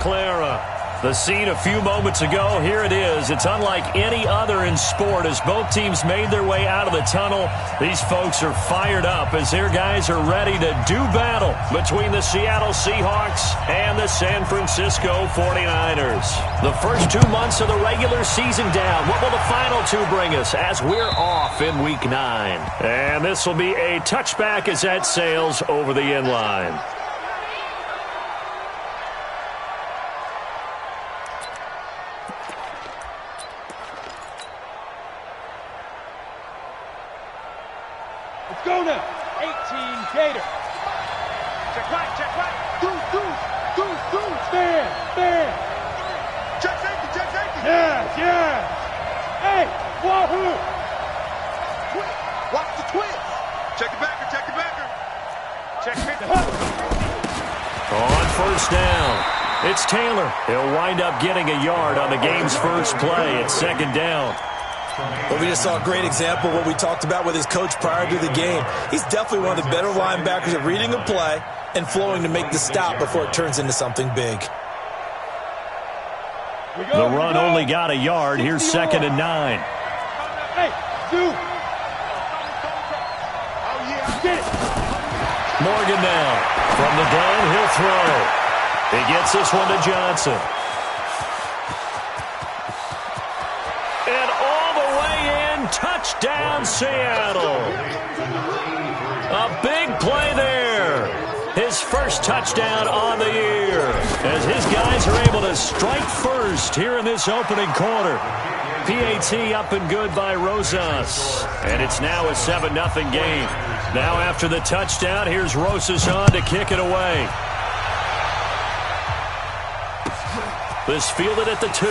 Clara. The scene a few moments ago, here it is. It's unlike any other in sport as both teams made their way out of the tunnel. These folks are fired up as their guys are ready to do battle between the Seattle Seahawks and the San Francisco 49ers. The first 2 months of the regular season down. What will the final two bring us as we're off in Week 9? And this will be a touchback as that sails over the end line. Go now. 18 Gator. Check right. Do. Stand. Check safety. Yeah. Hey, wahoo. Watch the twist. Check the backer. Check 50. On first down, it's Taylor. He'll wind up getting a yard on the game's first play. It's second down. Well, we just saw a great example of what we talked about with his coach prior to the game. He's definitely one of the better linebackers at reading a play and flowing to make the stop before it turns into something big. The run only got a yard. Here's 2nd and 9. Hey, dude. Oh, yeah, get it. Morgan now. From the gun, he'll throw. He gets this one to Johnson. Touchdown, Seattle. A big play there. His first touchdown on the year as his guys are able to strike first here in this opening quarter. PAT up and good by Rosas. And it's now a 7-0 game. Now after the touchdown, here's Rosas on to kick it away. This fielded at the 2.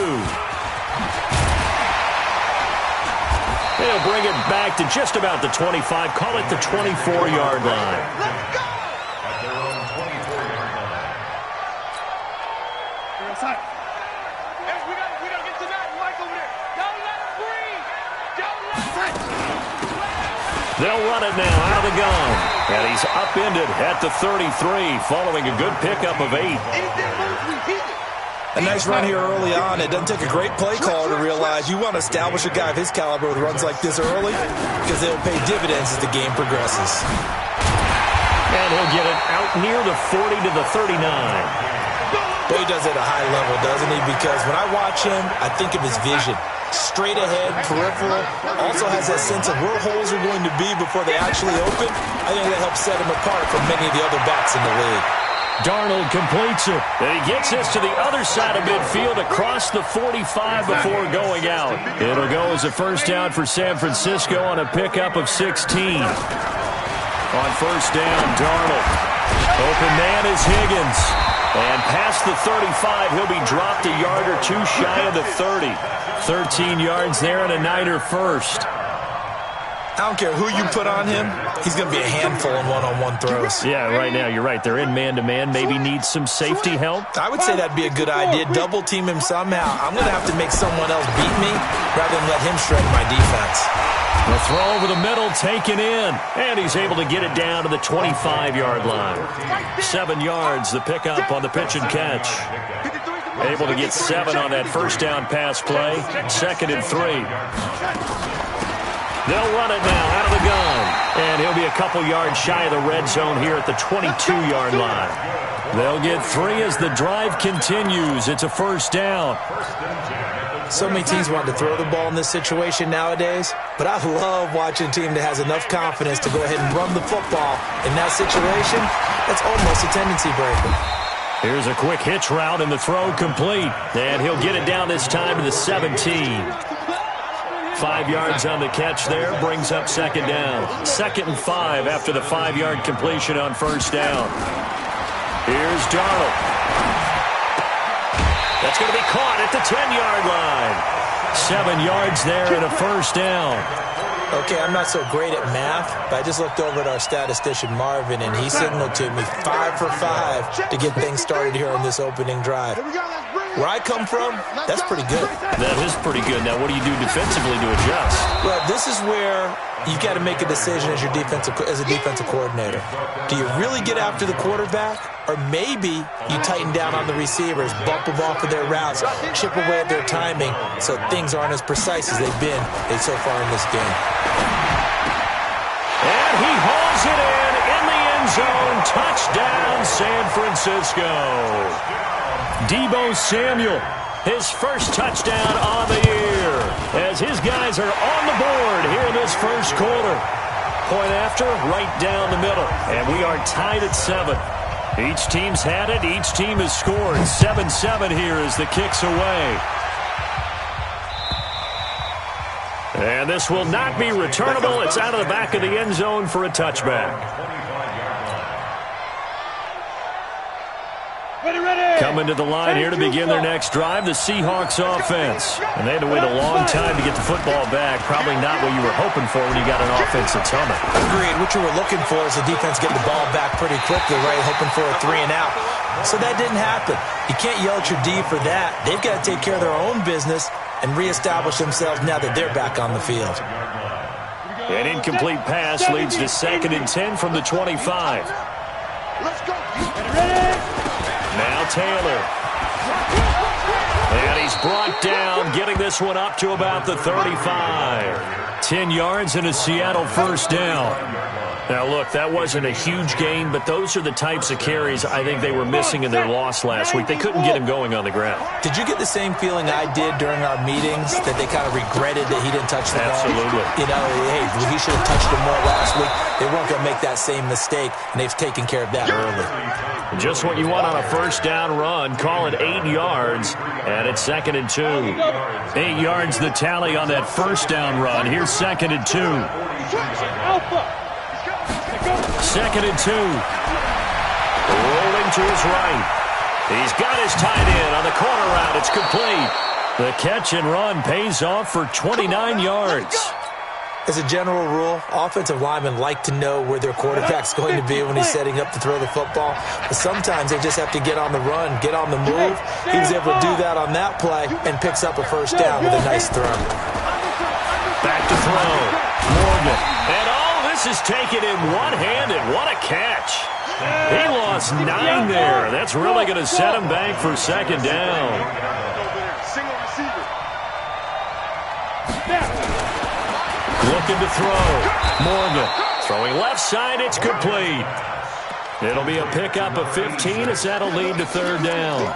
They'll bring it back to just about the 25. Call it the 24-yard line. Let's go! Hey, we gotta get to that Mike over there. Don't let him breathe. They'll run it now out of the gun. And he's upended at the 33 following a good pickup of 8. A nice run here early on. It doesn't take a great play caller to realize you want to establish a guy of his caliber with runs like this early because they'll pay dividends as the game progresses. And he'll get it out near the 40 to the 39. Well, he does it at a high level, doesn't he? Because when I watch him, I think of his vision. Straight ahead, peripheral. Also has that sense of where holes are going to be before they actually open. I think that helps set him apart from many of the other backs in the league. Darnold completes it. And he gets this to the other side of midfield across the 45 before going out. It'll go as a first down for San Francisco on a pickup of 16. On first down, Darnold. Open man is Higgins. And past the 35, he'll be dropped a yard or two shy of the 30. 13 yards there and a Niner first. I don't care who you put on him, he's going to be a handful in one-on-one throws. Yeah, right now, you're right. They're in man-to-man. Maybe need some safety help. I would say that'd be a good idea. Double-team him somehow. I'm going to have to make someone else beat me rather than let him shred my defense. The throw over the middle taken in. And he's able to get it down to the 25-yard line. 7 yards, the pickup on the pitch and catch. Able to get 7 on that first down pass play. 2nd and 3. They'll run it now out of the gun. And he'll be a couple yards shy of the red zone here at the 22-yard line. They'll get 3 as the drive continues. It's a first down. So many teams want to throw the ball in this situation nowadays, but I love watching a team that has enough confidence to go ahead and run the football. In that situation, that's almost a tendency breaker. Here's a quick hitch route and the throw complete. And he'll get it down this time to the 17. 5 yards on the catch there, brings up second down. 2nd and 5 after the 5-yard completion on first down. Here's Darnold. That's going to be caught at the 10-yard line. 7 yards there and a first down. Okay, I'm not so great at math, but I just looked over at our statistician Marvin, and he signaled to me 5 for 5 to get things started here on this opening drive. Here we go, let's bring Where I come from, that's pretty good. That is pretty good. Now, what do you do defensively to adjust? Well, this is where you've got to make a decision as a defensive coordinator. Do you really get after the quarterback? Or maybe you tighten down on the receivers, bump them off of their routes, chip away at their timing so things aren't as precise as they've been so far in this game. And he hauls it in the end zone. Touchdown, San Francisco. Deebo Samuel, his first touchdown on the year, as his guys are on the board here in this first quarter. Point after, right down the middle, and we are tied at 7. Each team's had it. Each team has scored. 7-7 here as the kick's away. And this will not be returnable. It's out of the back of the end zone for a touchback. Coming to the line here to begin their next drive, the Seahawks offense. And they had to wait a long time to get the football back. Probably not what you were hoping for when you got an offense that's humming. Agreed. What you were looking for is the defense getting the ball back pretty quickly, right? Hoping for a 3 and out. So that didn't happen. You can't yell at your D for that. They've got to take care of their own business and reestablish themselves now that they're back on the field. An incomplete pass leads to 2nd and 10 from the 25. Let's go. Now Taylor. And he's brought down, getting this one up to about the 35. 10 yards and a Seattle first down. Now, look, that wasn't a huge gain, but those are the types of carries I think they were missing in their loss last week. They couldn't get him going on the ground. Did you get the same feeling I did during our meetings, that they kind of regretted that he didn't touch the ball? Absolutely. You know, hey, he should have touched it more last week. They weren't going to make that same mistake, and they've taken care of that early. Just what you want on a first down run. Call it 8 yards, and it's 2nd and 2. 8 yards the tally on that first down run. Here's 2nd and 2. 2nd and 2. Rolling to his right. He's got his tight end on the corner route. It's complete. The catch and run pays off for 29 yards. As a general rule, offensive linemen like to know where their quarterback's going to be when he's setting up to throw the football. But sometimes they just have to get on the run, get on the move. He was able to do that on that play and picks up a first down with a nice throw. Back to throw. Morgan. And this is taken in one-handed. What a catch. He lost 9 there. That's really going to set him back for 2nd down. Single receiver. Looking to throw. Morgan throwing left side. It's complete. It'll be a pickup of 15 as that'll lead to 3rd down.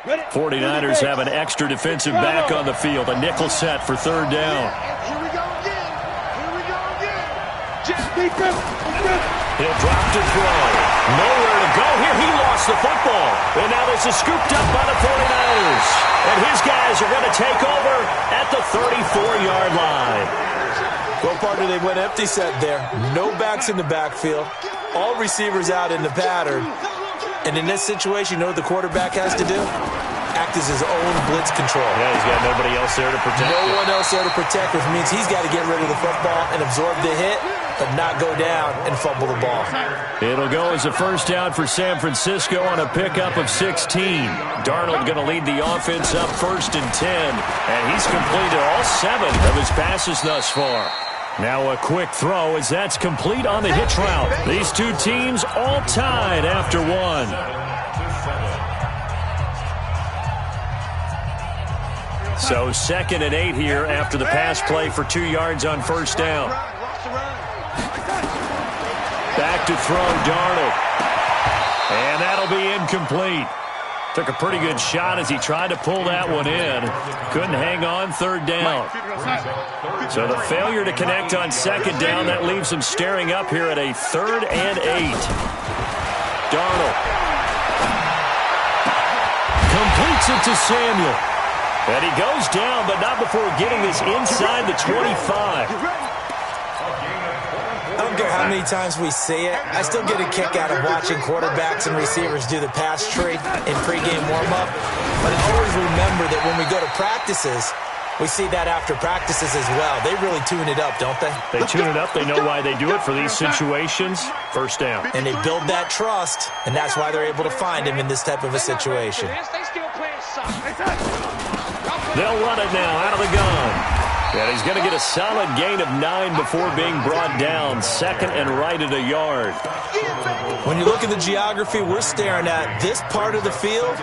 Ready? 49ers have an extra defensive back on the field. A nickel set for 3rd down. Here we go again. Here we go again. Just defense. He'll drop to throw. Nowhere to go here. He lost the football. And now this is scooped up by the 49ers. And his guys are going to take over at the 34-yard line. Well, partner, they went empty set there. No backs in the backfield. All receivers out in the pattern. And in this situation, you know what the quarterback has to do? Act as his own blitz control. Yeah, he's got nobody else there to protect. No one else there to protect, which means he's got to get rid of the football and absorb the hit, but not go down and fumble the ball. It'll go as a first down for San Francisco on a pickup of 16. Darnold going to lead the offense up 1st and 10, and he's completed all 7 of his passes thus far. Now a quick throw as that's complete on the hitch route. These two teams all tied after 1. So 2nd and 8 here after the pass play for 2 yards on first down. Back to throw, Darnold. And that'll be incomplete. Took a pretty good shot as he tried to pull that one in. Couldn't hang on 3rd down. So the failure to connect on 2nd down, that leaves him staring up here at a 3rd and 8. Darnold completes it to Samuel. And he goes down, but not before getting this inside the 25. I don't care how many times we see it. I still get a kick out of watching quarterbacks and receivers do the pass tree in pregame warm-up. But I always remember that when we go to practices, We see that after practices as well. They really tune it up, don't they? They tune it up. They know why they do it for these situations. First down. And they build that trust, and that's why they're able to find him in this type of a situation. They'll run it now out of the gun. And he's going to get a solid gain of 9 before being brought down. Second and right at a yard. When you look at the geography we're staring at, this part of the field,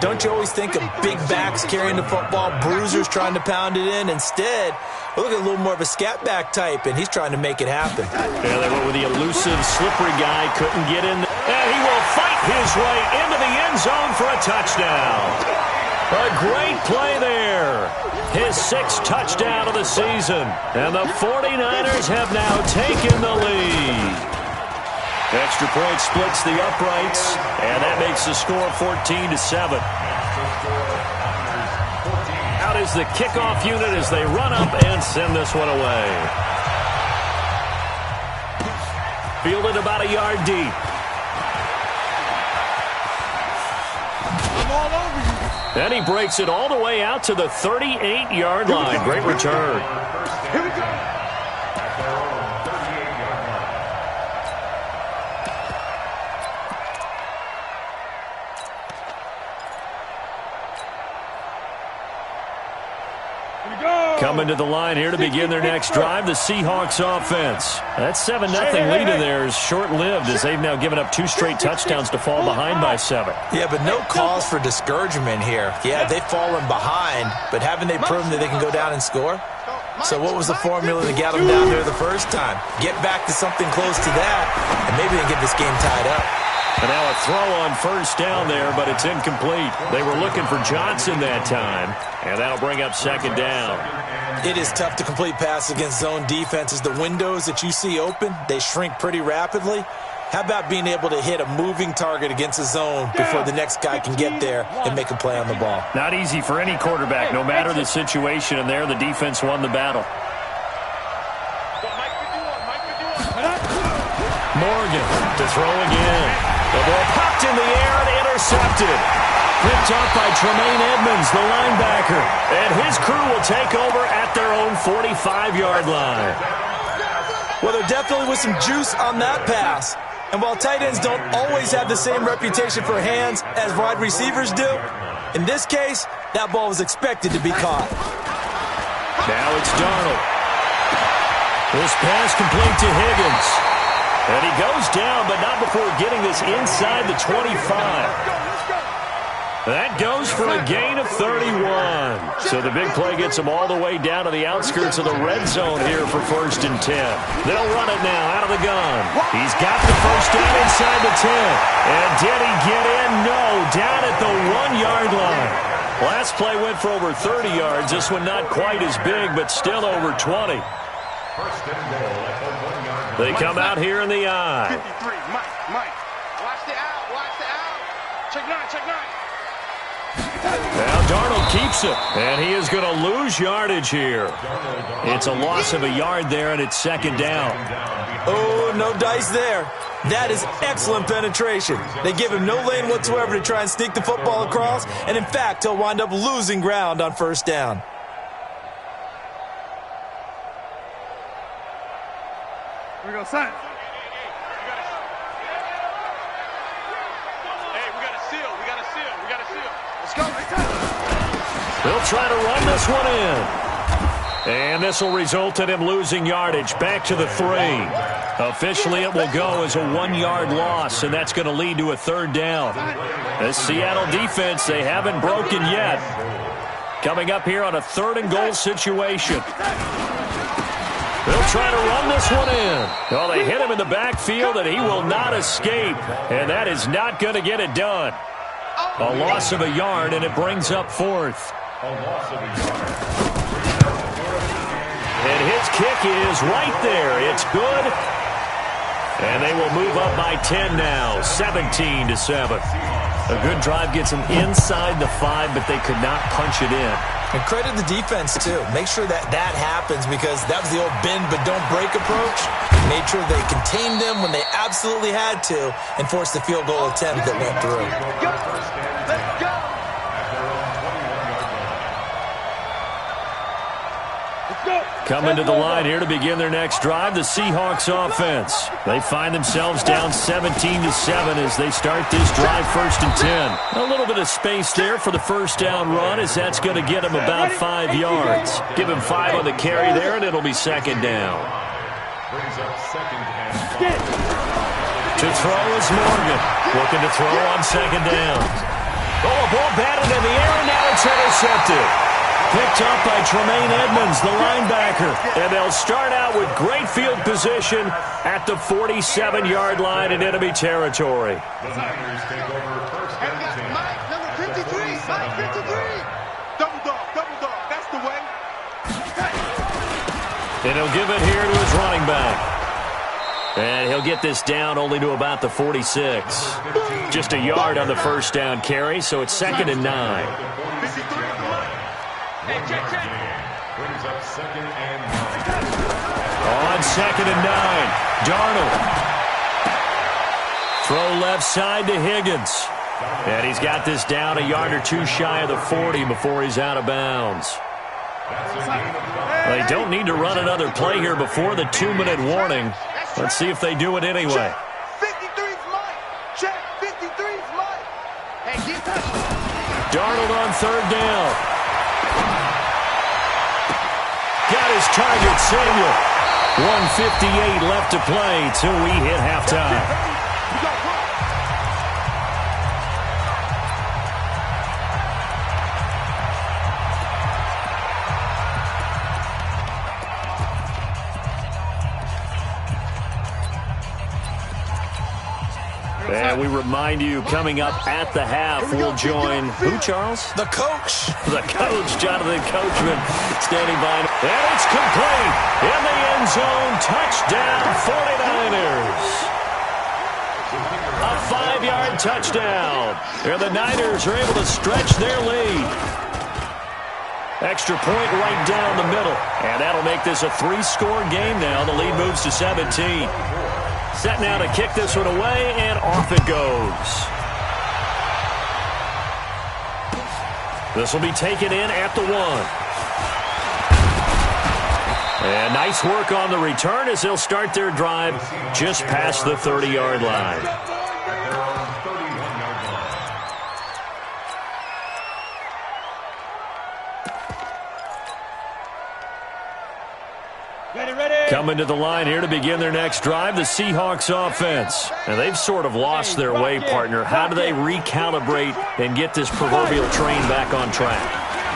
don't you always think of big backs carrying the football, bruisers trying to pound it in? Instead, we look at a little more of a scat back type, and he's trying to make it happen. Yeah, they went with the elusive, slippery guy, couldn't get in. And he will fight his way into the end zone for a touchdown. A great play there. His 6th touchdown of the season. And the 49ers have now taken the lead. Extra point splits the uprights, and that makes the score 14-7. Out is the kickoff unit as they run up and send this one away. Fielded about a yard deep. And he breaks it all the way out to the 38-yard line. Great return. Here we go. Coming to the line here to begin their next drive, the Seahawks offense. That 7-0 lead of theirs short-lived as they've now given up 2 straight touchdowns to fall behind by 7. Yeah, but no cause for discouragement here. Yeah, they've fallen behind, but haven't they proven that they can go down and score? So what was the formula that got them down there the first time? Get back to something close to that, and maybe they can get this game tied up. And now a throw on first down there, but it's incomplete. They were looking for Johnson that time, and that'll bring up second down. It is tough to complete passes against zone defenses. The windows that you see open, they shrink pretty rapidly. How about being able to hit a moving target against a zone before the next guy can get there and make a play on the ball? Not easy for any quarterback, no matter the situation, and there the defense won the battle. Morgan to throw again. The ball popped in the air and intercepted. Picked up by Tremaine Edmonds, the linebacker. And his crew will take over at their own 45-yard line. Well, there definitely was some juice on that pass. And while tight ends don't always have the same reputation for hands as wide receivers do, in this case, that ball was expected to be caught. Now it's Darnold. This pass complete to Higgins. And he goes down, but not before getting this inside the 25. That goes for a gain of 31. So the big play gets him all the way down to the outskirts of the red zone here for 1st and 10. They'll run it now out of the gun. He's got the first down inside the 10. And did he get in? No, down at the 1-yard line. Last play went for over 30 yards. This one not quite as big, but still over 20. They come out here in the eye. 53, Mike. Watch the out. Check 9. Now Darnold keeps it, and he is going to lose yardage here. It's a loss of a yard there, and it's second down. Oh, no dice there. That is excellent penetration. They give him no lane whatsoever to try and sneak the football across, and in fact, he'll wind up losing ground on first down. Here we go, son. Hey, we got a seal. Let's go. They'll try to run this one in. And this will result in him losing yardage back to the 3. Officially, it will go as a 1-yard loss, and that's going to lead to a third down. This Seattle defense, they haven't broken yet. Coming up here on a 3rd and goal situation. They'll try to run this one in. Well, they hit him in the backfield, and he will not escape. And that is not going to get it done. A loss of a yard, and it brings up 4th. And his kick is right there. It's good. And they will move up by 10 now, 17-7. A good drive gets them inside the 5, but they could not punch it in. And credit the defense, too. Make sure that happens because that was the old bend but don't break approach. Made sure they contained them when they absolutely had to and forced the field goal attempt that went through. Let's go. Coming to the line here to begin their next drive, the Seahawks offense. They find themselves down 17-7 as they start this drive, 1st and 10. A little bit of space there for the first down run, as that's going to get him about 5 yards. Give him 5 on the carry there, and it'll be 2nd down. To throw is Morgan. Looking to throw on 2nd down. Oh, a ball batted in the air, and now it's intercepted. Picked up by Tremaine Edmonds, the linebacker. And they'll start out with great field position at the 47-yard line in enemy territory. The Niners take over 1st and 10. Mike, number 53, Mike 53. Double dog, that's the way. And he'll give it here to his running back. And he'll get this down only to about the 46. Just a yard on the first down carry, so it's 2nd and 9. Brings up 2nd and 9. On 2nd and 9, Darnold. Throw left side to Higgins. And he's got this down a yard or 2 shy of the 40 before he's out of bounds. They don't need to run another play here before the 2-minute warning. Let's see if they do it anyway. 53's Mike. Check, 53's Mike. Hey, get touched. Darnold on 3rd down. Got his target, Samuel. 1:58 left to play till we hit halftime. And we remind you, coming up at the half, we'll join who, Charles? The coach. The coach, Jonathan Coachman, standing by. And it's complete. In the end zone, touchdown, 49ers. A 5-yard touchdown. And the Niners are able to stretch their lead. Extra point right down the middle. And that'll make this a 3-score game now. The lead moves to 17. Set now to kick this one away, and off it goes. This will be taken in at the 1. And nice work on the return as they'll start their drive just past the 30-yard line. Coming to the line here to begin their next drive, the Seahawks offense. And they've sort of lost their way, partner. How do they recalibrate and get this proverbial train back on track?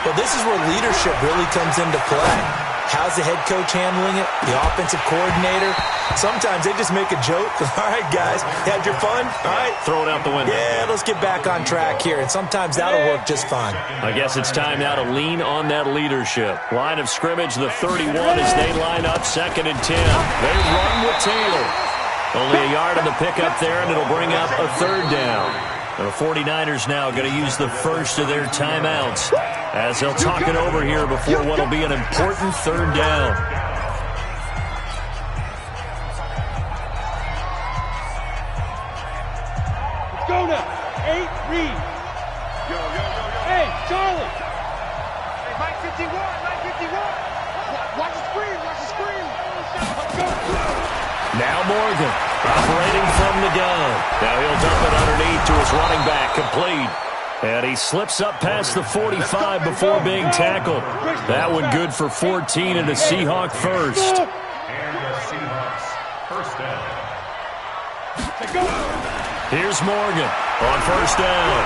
Well, this is where leadership really comes into play. How's the head coach handling it? The offensive coordinator? Sometimes they just make a joke. All right, guys, had your fun? All right. Throw it out the window. Yeah, let's get back on track here. And sometimes that'll work just fine. I guess it's time now to lean on that leadership. Line of scrimmage, the 31 as they line up, 2nd and 10. They run with Taylor. Only a yard on the pickup there, and it'll bring up a 3rd down. The 49ers now going to use the first of their timeouts as they'll talk it over here before what will be an important 3rd down. Let's go now. 8, read. Yo. Hey, Charlie. Hey, Mike 51. Watch the screen. Let's go. Now Morgan operating from the gun. Now he'll dump it underneath to his running back, complete. And he slips up past the 45 before being tackled. That one good for 14 and a Seahawk first. And the Seahawks first down. Here's Morgan on 1st down.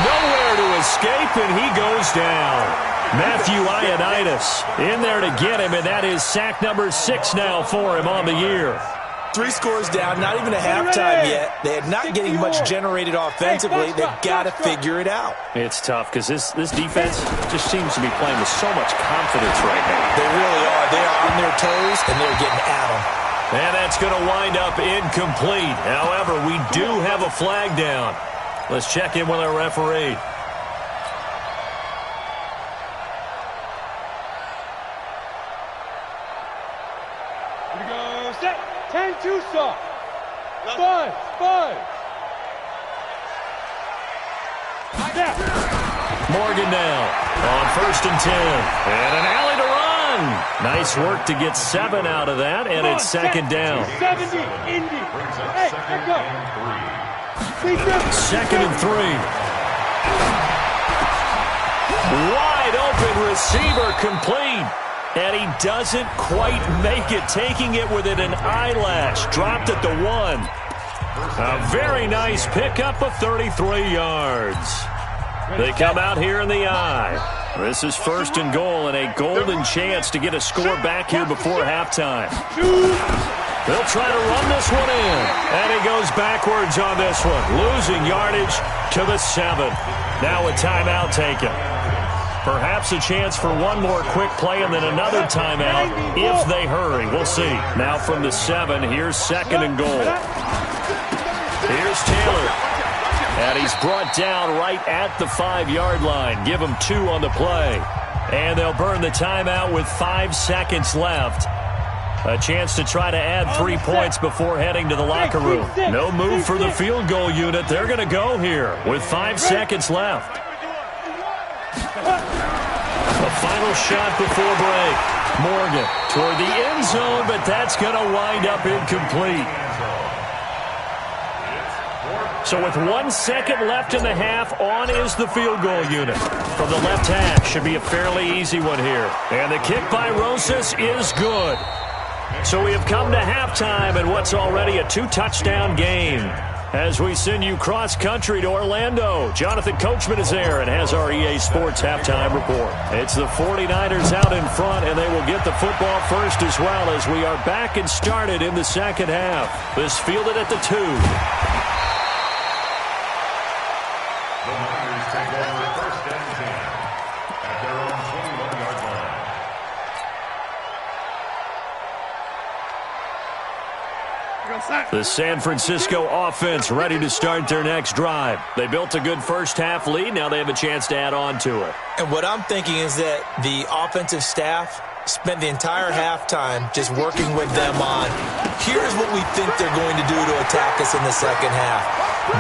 Nowhere to escape, and he goes down. Matthew Ioannidis in there to get him, and that is sack number 6 now for him on the year. 3 scores down, not even a halftime yet. They're not getting much generated offensively. They've got to figure it out. It's tough because this defense just seems to be playing with so much confidence right now. They really are. They are on their toes, and they're getting at them. And that's going to wind up incomplete. However, we do have a flag down. Let's check in with our referee. Here we go. Set. 10-2 stop. 5. Morgan now on 1st and 10. And an alley to Nice work to get 7 out of that, and it's second down. 70, Indy. Hey, back up. Second and 3. Wide open receiver complete. And he doesn't quite make it, taking it within an eyelash. Dropped at the 1. A very nice pickup of 33 yards. They come out here in the eye. This is first and goal and a golden chance to get a score back here before halftime. They'll try to run this one in. And he goes backwards on this one, losing yardage to the 7. Now a timeout taken. Perhaps a chance for one more quick play and then another timeout if they hurry. We'll see. Now from the 7, here's second and goal. Here's Taylor. And he's brought down right at the 5-yard line. Give him 2 on the play. And they'll burn the timeout with 5 seconds left. A chance to try to add 3 points before heading to the locker room. No move for the field goal unit. They're going to go here with 5 seconds left. A final shot before break. Morgan toward the end zone, but that's going to wind up incomplete. So with 1 second left in the half, on is the field goal unit. From the left hash, should be a fairly easy one here. And the kick by Rosas is good. So we have come to halftime in what's already a 2-touchdown game. As we send you cross-country to Orlando, Jonathan Coachman is there and has our EA Sports halftime report. It's the 49ers out in front, and they will get the football first as well as we are back and started in the second half. This fielded at the 2. The Niners take over first and 10 at their own 21-yard line. The San Francisco offense ready to start their next drive. They built a good first-half lead. Now they have a chance to add on to it. And what I'm thinking is that the offensive staff spent the entire halftime just working with them on, here's what we think they're going to do to attack us in the second half.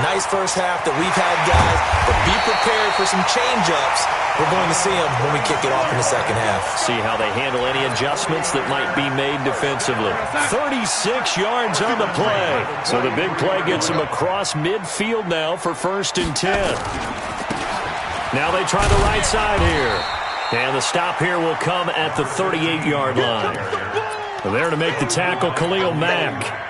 Nice first half that we've had, guys, but be prepared for some change-ups. We're going to see them when we kick it off in the second half. See how they handle any adjustments that might be made defensively. 36 yards on the play. So the big play gets them across midfield now for first and 10. Now they try the right side here. And the stop here will come at the 38-yard line. There to make the tackle, Khalil Mack.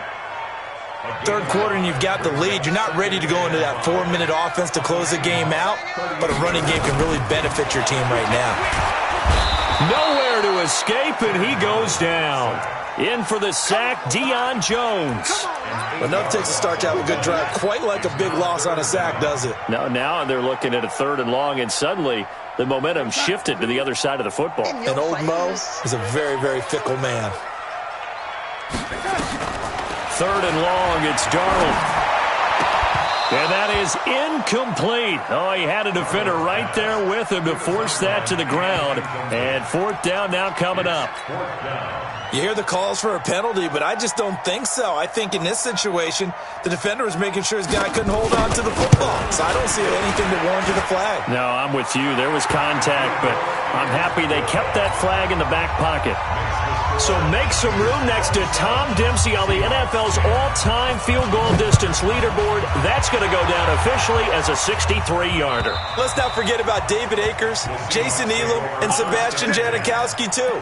Third quarter and you've got the lead. You're not ready to go into that 4-minute offense to close the game out, but a running game can really benefit your team right now. Nowhere to escape, and he goes down. In for the sack, Deion Jones. Enough takes to start to have a good drive. Quite like a big loss on a sack, does it? Now they're looking at a 3rd and long, and suddenly the momentum shifted to the other side of the football. And old Mo is a very, very fickle man. 3rd and long, it's Darnold. And that is incomplete. Oh, he had a defender right there with him to force that to the ground. And 4th down now coming up. You hear the calls for a penalty, but I just don't think so. I think in this situation, the defender was making sure his guy couldn't hold on to the football. So I don't see anything that warranted a flag. No, I'm with you. There was contact, but I'm happy they kept that flag in the back pocket. So make some room next to Tom Dempsey on the NFL's all-time field goal distance leaderboard. That's going to go down officially as a 63-yarder. Let's not forget about David Akers, Jason Elam, and Sebastian Janikowski, too.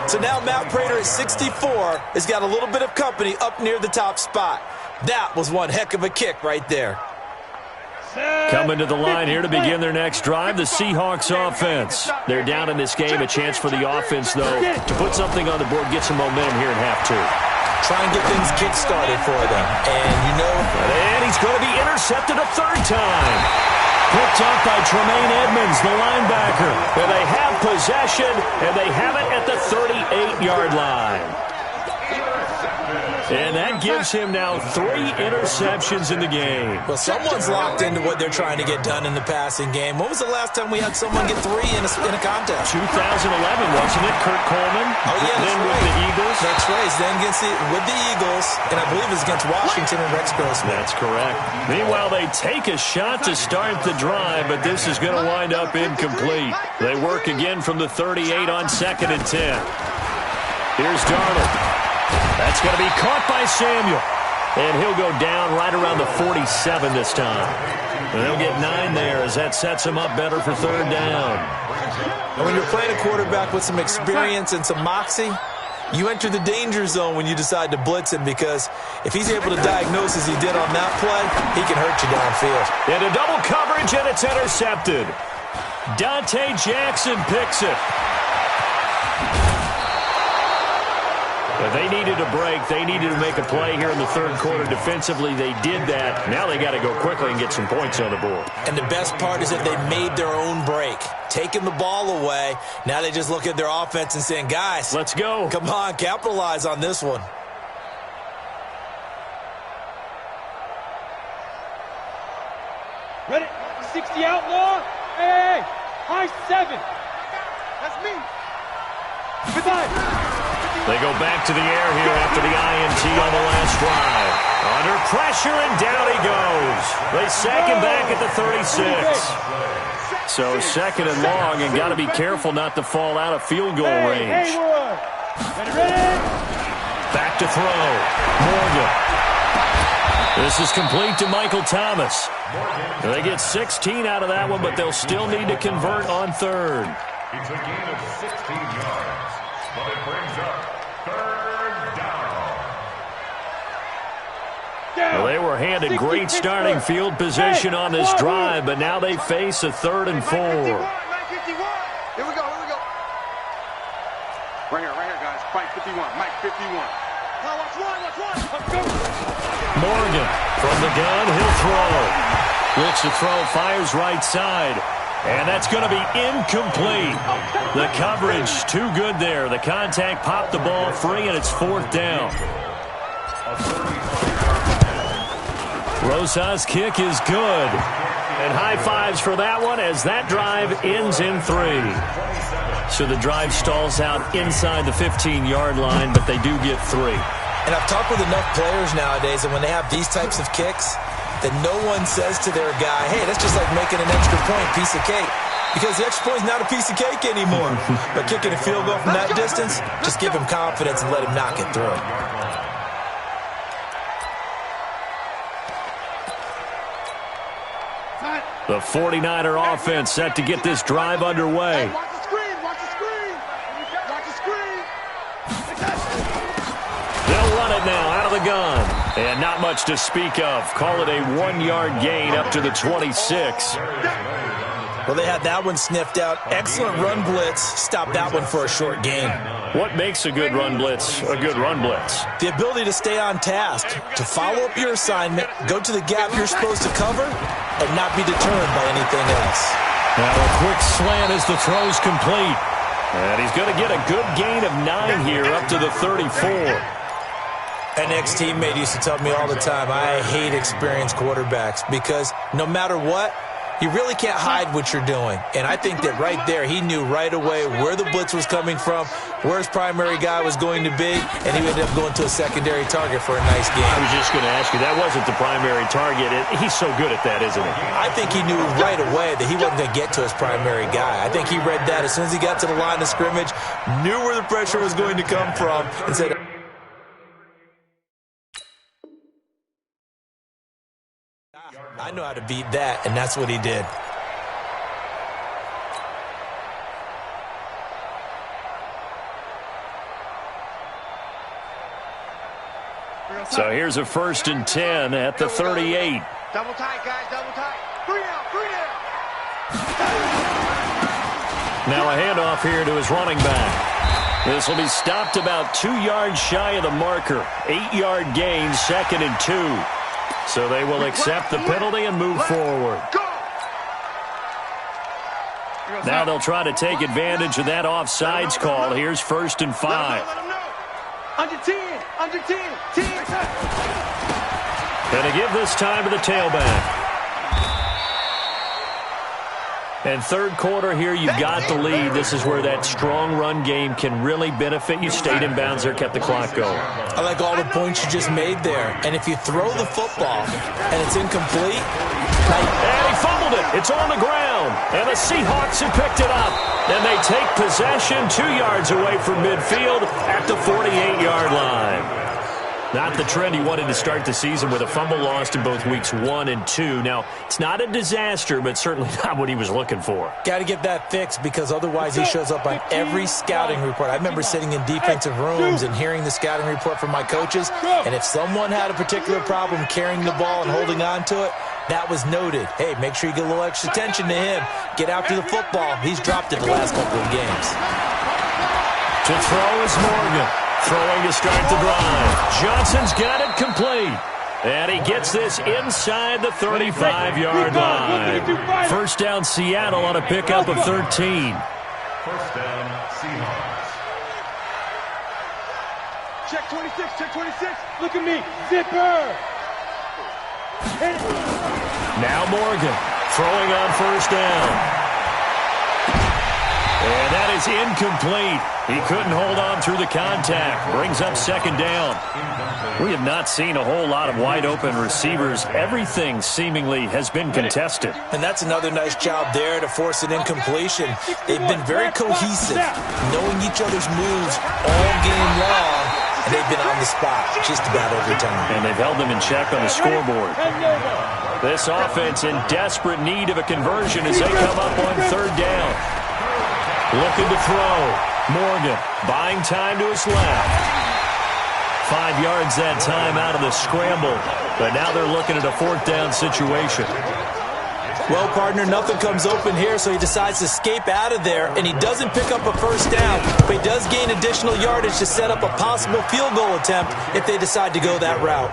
So now Matt Prater at 64 has got a little bit of company up near the top spot. That was one heck of a kick right there. Coming to the line here to begin their next drive, the Seahawks offense. They're down in this game. A chance for the offense, though, to put something on the board, get some momentum here in half 2. Try and get things kick-started for them. And he's going to be intercepted a 3rd time. Picked up by Tremaine Edmonds, the linebacker. And they have possession, and they have it at the 38-yard line. And that gives him now 3 interceptions in the game. Well, someone's locked into what they're trying to get done in the passing game. When was the last time we had someone get 3 in a contest? 2011, wasn't it? Kurt Coleman. Oh, yeah, then that's with right. the Eagles. That's right. Then with the Eagles, and I believe it's against Washington and Rex Grossman. That's correct. Meanwhile, they take a shot to start the drive, but this is going to wind up incomplete. They work again from the 38 on 2nd and 10. Here's Darnold. That's going to be caught by Samuel. And he'll go down right around the 47 this time. And they'll get 9 there as that sets him up better for 3rd down. And when you're playing a quarterback with some experience and some moxie, you enter the danger zone when you decide to blitz him, because if he's able to diagnose as he did on that play, he can hurt you downfield. Into double coverage, and it's intercepted. Dante Jackson picks it. But they needed a break. They needed to make a play here in the 3rd quarter. Defensively, they did that. Now they got to go quickly and get some points on the board. And the best part is that they made their own break, taking the ball away. Now they just look at their offense and saying, guys, let's go. Come on, capitalize on this one. Ready? 60 outlaw. Hey, high 7. That's me. Goodbye. They go back to the air here after the INT on the last drive. Under pressure, and down he goes. They sack him back at the 36. So 2nd and long, and got to be careful not to fall out of field goal range. Ready? Back to throw. Morgan. This is complete to Michael Thomas. They get 16 out of that one, but they'll still need to convert on 3rd. It's a gain of 16 yards, but it brings up 3rd down. Well, they were handed great starting field position on this drive, but now they face a 3rd and 4. Here we go. Right here, guys. Mike 51. Mike 51. Now watch one. Morgan from the gun, he'll throw. Looks to throw, fires right side. And that's going to be incomplete. The coverage too good there. The contact popped the ball free, and it's 4th down. Rosa's kick is good. And high fives for that one as that drive ends in 3. So the drive stalls out inside the 15-yard line, but they do get 3. And I've talked with enough players nowadays, and when they have these types of kicks, that no one says to their guy, hey, that's just like making an extra point, piece of cake. Because the extra point is not a piece of cake anymore. But kicking a field goal from that distance, just give him confidence and let him knock it through. The 49er offense set to get this drive underway. Watch the screen. They'll run it now out of the gun. And not much to speak of. Call it a 1-yard gain up to the 26. Well, they had that one sniffed out. Excellent run blitz. Stopped that one for a short gain. What makes a good run blitz a good run blitz? The ability to stay on task, to follow up your assignment, go to the gap you're supposed to cover, and not be deterred by anything else. Now a quick slant as the throw's complete. And he's going to get a good gain of 9 here up to the 34. An ex-teammate used to tell me all the time, I hate experienced quarterbacks because no matter what, you really can't hide what you're doing. And I think that right there, he knew right away where the blitz was coming from, where his primary guy was going to be, and he ended up going to a secondary target for a nice game. I was just going to ask you, that wasn't the primary target. He's so good at that, isn't he? I think he knew right away that he wasn't going to get to his primary guy. I think he read that as soon as he got to the line of scrimmage, knew where the pressure was going to come from, and said, I know how to beat that, and that's what he did. So here's a 1st and 10 at the 38. Double tight, guys, double tight. 3 down. Now a handoff here to his running back. This will be stopped about 2 yards shy of the marker. 8-yard gain, 2nd and 2. So they will accept the penalty and move forward. Now they'll try to take advantage of that offsides call. Here's 1st and 5. Under 10, under 10, 10. Gonna give this time to the tailback. And third quarter here, you've got the lead. This is where that strong run game can really benefit you. Stayed in bounds there, kept the clock going. I like all the points you just made there. And if you throw the football and it's incomplete, and he fumbled it. It's on the ground. And the Seahawks have picked it up. And they take possession 2 yards away from midfield at the 48-yard line. Not the trend he wanted to start the season with a fumble lost in both weeks 1 and 2. Now, it's not a disaster, but certainly not what he was looking for. Got to get that fixed because otherwise he shows up on every scouting report. I remember sitting in defensive rooms and hearing the scouting report from my coaches, and if someone had a particular problem carrying the ball and holding on to it, that was noted. Hey, make sure you get a little extra attention to him. Get after the football. He's dropped it the last couple of games. To throw is Morgan. Throwing to start the drive. Johnson's got it complete. And he gets this inside the 35-yard line. First down, Seattle on a pickup of 13. First down, Seahawks. Check 26, check 26. Look at me. Zipper. Now Morgan throwing on first down. And that is incomplete. He couldn't hold on through the contact. Brings up second down. We have not seen a whole lot of wide-open receivers. Everything seemingly has been contested. And that's another nice job there to force an incompletion. They've been very cohesive, knowing each other's moves all game long, and they've been on the spot just about every time. And they've held them in check on the scoreboard. This offense in desperate need of a conversion as they come up on third down. Looking to throw. Morgan buying time to his left. 5 yards that time out of the scramble. But now they're looking at a fourth down situation. Well, partner, nothing comes open here, so he decides to escape out of there, and he doesn't pick up a first down, but he does gain additional yardage to set up a possible field goal attempt if they decide to go that route.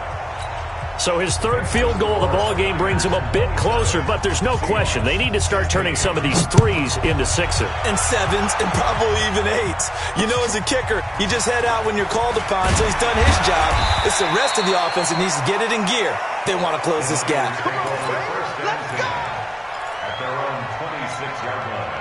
So his third field goal of the ball game brings him a bit closer, but there's no question they need to start turning some of these threes into sixes. And sevens, and probably even eights. You know, as a kicker, you just head out when you're called upon, so he's done his job. It's the rest of the offense that needs to get it in gear. They want to close this gap. Let's go! At their own 26-yard line.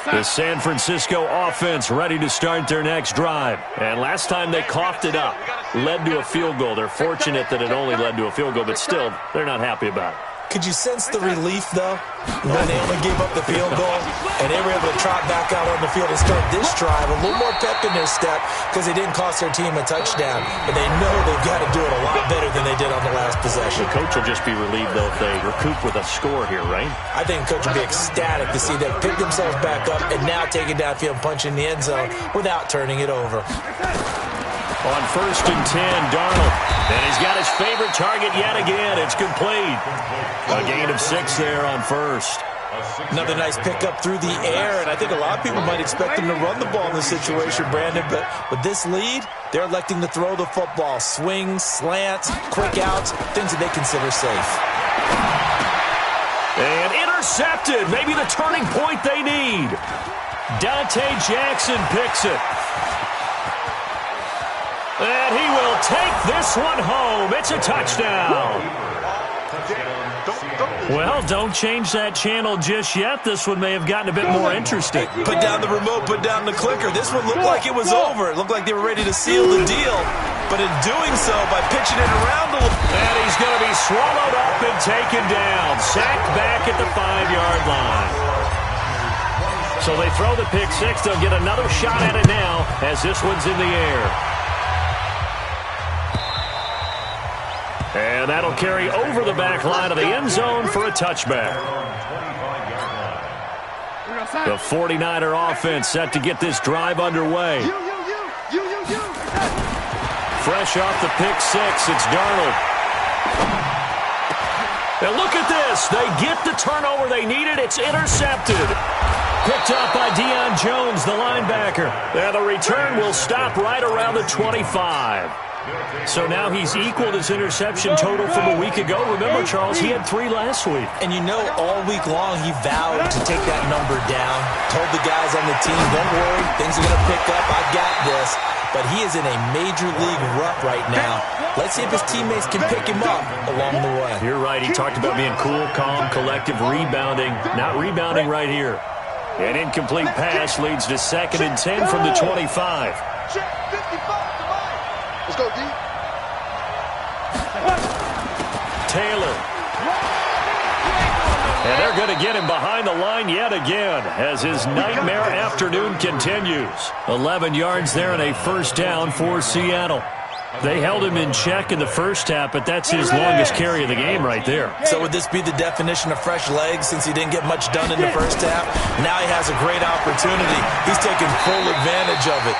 The San Francisco offense ready to start their next drive. And last time they coughed it up, led to a field goal. They're fortunate that it only led to a field goal, but still, they're not happy about it. Could you sense the relief, though, when they only gave up the field goal and they were able to trot back out on the field and start this drive, a little more pep in their step because they didn't cost their team a touchdown, but they know they've got to do it a lot better than they did on the last possession. The coach will just be relieved, though, if they recoup with a score here, right? I think the coach will be ecstatic to see them pick themselves back up and now take it downfield and punch in the end zone without turning it over. On first and 10, Darnold. And he's got his favorite target yet again. It's complete. A gain of 6 there on first. Another nice pickup through the air, and I think a lot of people might expect them to run the ball in this situation, Brandon, but with this lead, they're electing to throw the football. Swings, slants, quick outs, things that they consider safe. And intercepted. Maybe the turning point they need. Dante Jackson picks it. And he will take this one home. It's a touchdown. Well, don't change that channel just yet. This one may have gotten a bit more interesting. Put down the remote, put down the clicker. This one looked like it was over. It looked like they were ready to seal the deal. But in doing so, by pitching it around a little... And he's going to be swallowed up and taken down. Sacked back at the 5-yard line. So they throw the pick six. They'll get another shot at it now as this one's in the air. And that'll carry over the back line of the end zone for a touchback. The 49er offense set to get this drive underway. Fresh off the pick six, it's Darnold. And look at this. They get the turnover they needed. It's intercepted. Picked up by Deion Jones, the linebacker. And the return will stop right around the 25. So now he's equaled his interception total from a week ago. Remember, Charles, he had 3 last week. And you know, all week long he vowed to take that number down. Told the guys on the team, don't worry, things are going to pick up. I got this. But he is in a major league rut right now. Let's see if his teammates can pick him up along the way. You're right. He talked about being cool, calm, collective, rebounding. Not rebounding right here. An incomplete pass leads to 2nd and 10 from the 25. Let's go, D. Taylor. And they're going to get him behind the line yet again as his nightmare afternoon continues. 11 yards there and a first down for Seattle. They held him in check in the first half, but that's his longest carry of the game right there. So would this be the definition of fresh legs since he didn't get much done in the first half? Now he has a great opportunity. He's taking full advantage of it.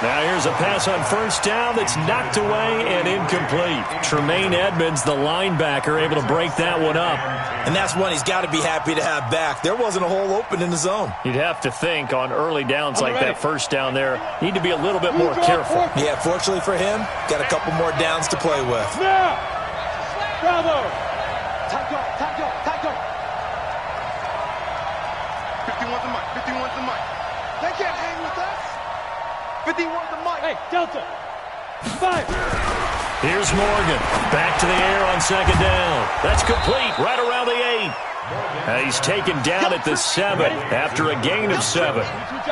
Now here's a pass on first down that's knocked away and incomplete. Tremaine Edmonds, the linebacker, able to break that one up. And that's one he's got to be happy to have back. There wasn't a hole open in the zone. You'd have to think on early downs like that first down there, need to be a little bit more careful. Yeah, fortunately for him, got a couple more downs to play with. Now! Bravo! Tackle! 51's the mic. 51's the mic. They can't hang with us. 51's the mic. Hey, Delta! 5! Here's Morgan. Back to the air on 2nd down. That's complete right around the 8. He's taken down at the 7 after a gain of 7.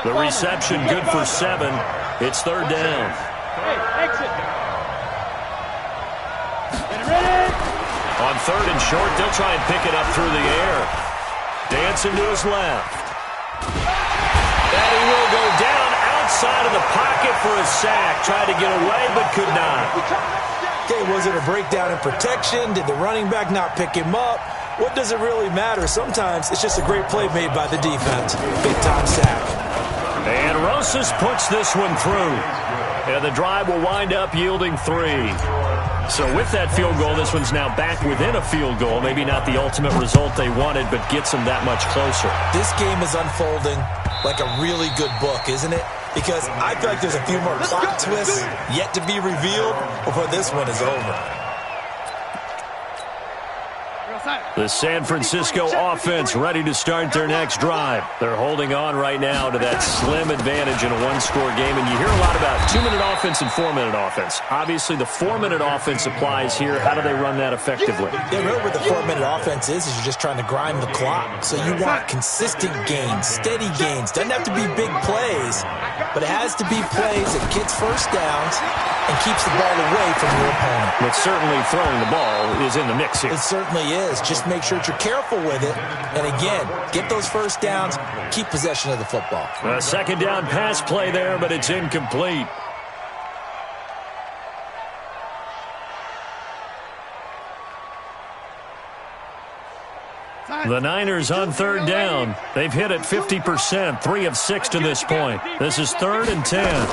The reception good for 7. It's 3rd down. Hey, exit! Get ready! On 3rd and short, they'll try and pick it up through the air. Dancing to his left. And he will go down outside of the pocket for a sack. Tried to get away, but could not. Okay, was it a breakdown in protection? Did the running back not pick him up? What does it really matter? Sometimes it's just a great play made by the defense. Big-time sack. And Rosas puts this one through. And the drive will wind up yielding 3. So with that field goal, this one's now back within a field goal. Maybe not the ultimate result they wanted, but gets them that much closer. This game is unfolding like a really good book, isn't it? Because I feel like there's a few more plot twists yet to be revealed before this one is over. The San Francisco offense ready to start their next drive. They're holding on right now to that slim advantage in a one-score game. And you hear a lot about 2-minute offense and 4-minute offense. Obviously, the 4-minute offense applies here. How do they run that effectively? Yeah, really what the 4-minute offense is you're just trying to grind the clock. So you want consistent gains, steady gains. Doesn't have to be big plays, but it has to be plays that gets first downs and keeps the ball away from your opponent. But certainly throwing the ball is in the mix here. It certainly is. Just make sure that you're careful with it. And again, get those first downs, keep possession of the football. A 2nd down pass play there, but it's incomplete. The Niners on 3rd down. They've hit it 50%, 3 of 6 to this point. This is 3rd and 10.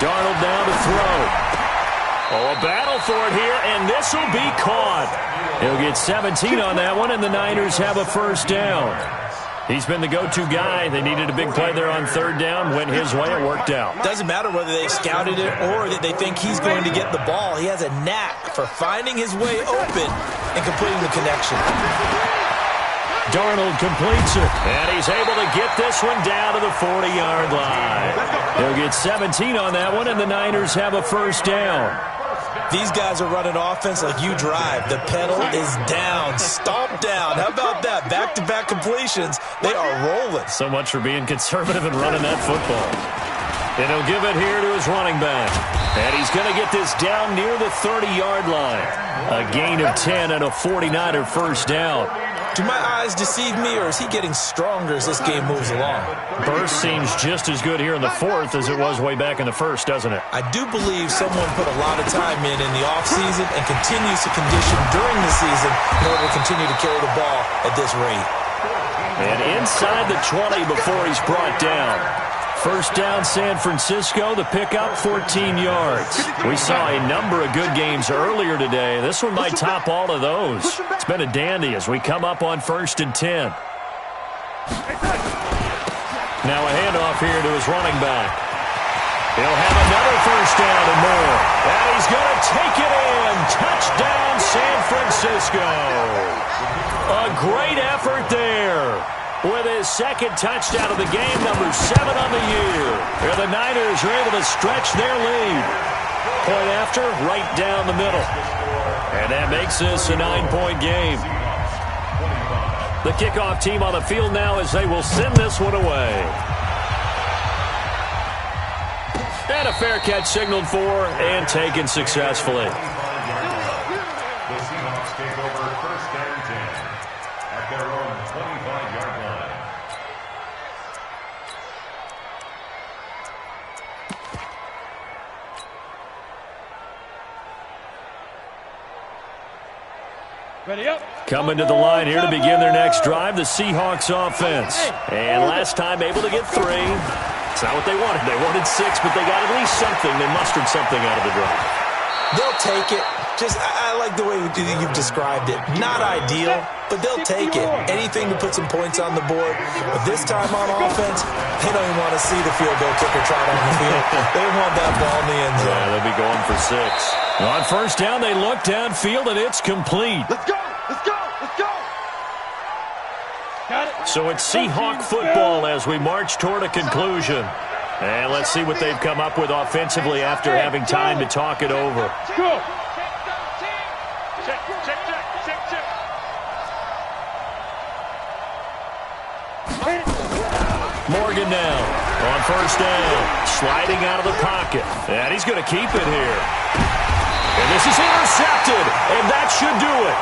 Darnold down to throw. Oh, a battle for it here, and this will be caught. He'll get 17 on that one, and the Niners have a first down. He's been the go-to guy. They needed a big play there on 3rd down. Went his way. It worked out. Doesn't matter whether they scouted it or that they think he's going to get the ball. He has a knack for finding his way open and completing the connection. Darnold completes it, and he's able to get this one down to the 40-yard line. He'll get 17 on that one, and the Niners have a first down. These guys are running offense like you drive. The pedal is down, stomp down. How about that? Back-to-back completions. They are rolling. So much for being conservative and running that football. And he'll give it here to his running back. And he's going to get this down near the 30-yard line. A gain of 10 and a 49er first down. Do my eyes deceive me, or is he getting stronger as this game moves along? Burst seems just as good here in the 4th as it was way back in the 1st, doesn't it? I do believe someone put a lot of time in the offseason and continues to condition during the season in order to continue to carry the ball at this rate. And inside the 20 before he's brought down. First down, San Francisco. The pickup, 14 yards. We saw a number of good games earlier today. This one might top all of those. It's been a dandy as we come up on 1st and 10. Now a handoff here to his running back. He'll have another first down and more. And he's going to take it in. Touchdown, San Francisco. A great effort there. With his second touchdown of the game, number 7 on the year. And the Niners are able to stretch their lead. Point after, right down the middle. And that makes this a 9-point game. The kickoff team on the field now as they will send this one away. And a fair catch signaled for and taken successfully. The Seahawks take over first and 10 at their own 25-yard line. Ready up. Coming to the line here to begin their next drive, the Seahawks offense. And last time able to get 3. It's not what they wanted. They wanted 6, but they got at least something. They mustered something out of the drive. They'll take it. I like the way you've described it. Not ideal, but they'll take it. Anything to put some points on the board. But this time on offense, they don't even want to see the field goal kicker trot on the field. They want that ball in the end zone. Yeah, they'll be going for 6. On first down, they look downfield, and it's complete. Let's go! Let's go! Let's go! Got it. So it's Seahawk football as we march toward a conclusion. And let's see what they've come up with offensively after having time to talk it over. Go. Check, check, check, check, check. Morgan now on first down, sliding out of the pocket. And he's going to keep it here. And this is intercepted, and that should do it.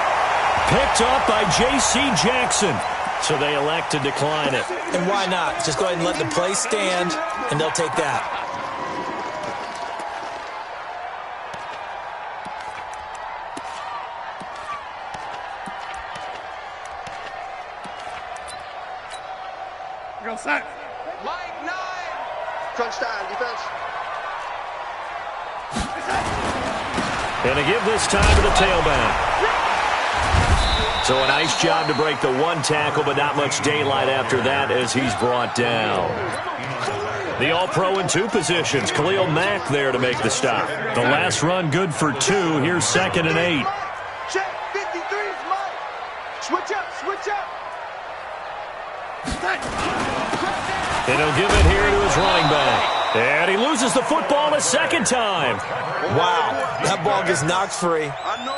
Picked up by J.C. Jackson. So they elect to decline it. And why not? Just go ahead and let the play stand, and they'll take that. Go set. Line 9. Crunch down, defense. And to give this time to the tailback. So a nice job to break the one tackle, but not much daylight after that as he's brought down. The All-Pro in 2 positions. Khalil Mack there to make the stop. The last run good for 2. Here's 2nd and 8. Check, 53's Mike. Switch up, switch up. And he'll give it here to his running back. And he loses the football a second time. Wow, that ball gets knocked free,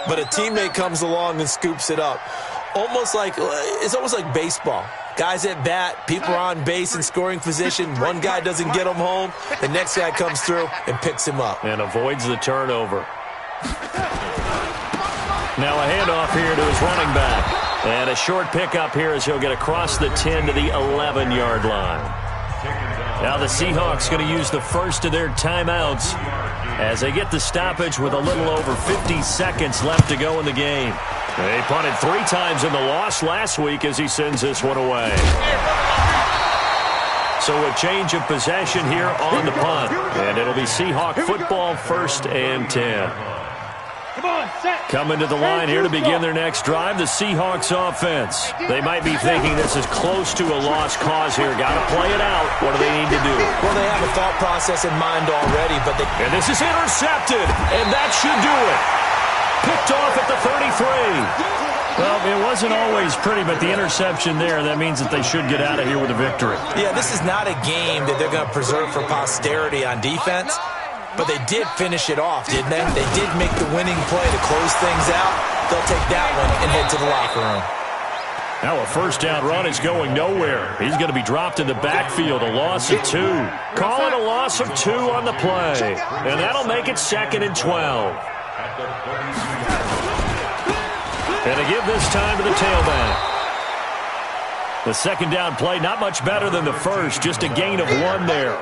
but a teammate comes along and scoops it up. It's almost like baseball. Guys at bat, people are on base in scoring position. One guy doesn't get him home. The next guy comes through and picks him up. And avoids the turnover. Now a handoff here to his running back. And a short pickup here as he'll get across the 10 to the 11-yard line. Now the Seahawks going to use the first of their timeouts as they get the stoppage with a little over 50 seconds left to go in the game. They punted 3 times in the loss last week as he sends this one away. So a change of possession here on the punt. And it'll be Seahawk football, 1st and 10. Come on, set. Coming to the line here to begin their next drive, the Seahawks offense. They might be thinking this is close to a lost cause here. Got to play it out. What do they need to do? Well, they have a thought process in mind already, but they... And this is intercepted, and that should do it. Picked off at the 33. Well, it wasn't always pretty, but the interception there, that means that they should get out of here with a victory. Yeah, this is not a game that they're going to preserve for posterity on defense. But they did finish it off, didn't they? They did make the winning play to close things out. They'll take that one and head to the locker room. Now a first down run is going nowhere. He's going to be dropped in the backfield, a loss of 2. Call it a loss of 2 on the play. And that'll make it 2nd and 12. And to give this time to the tailback. The second down play, not much better than the first, just a gain of 1 there.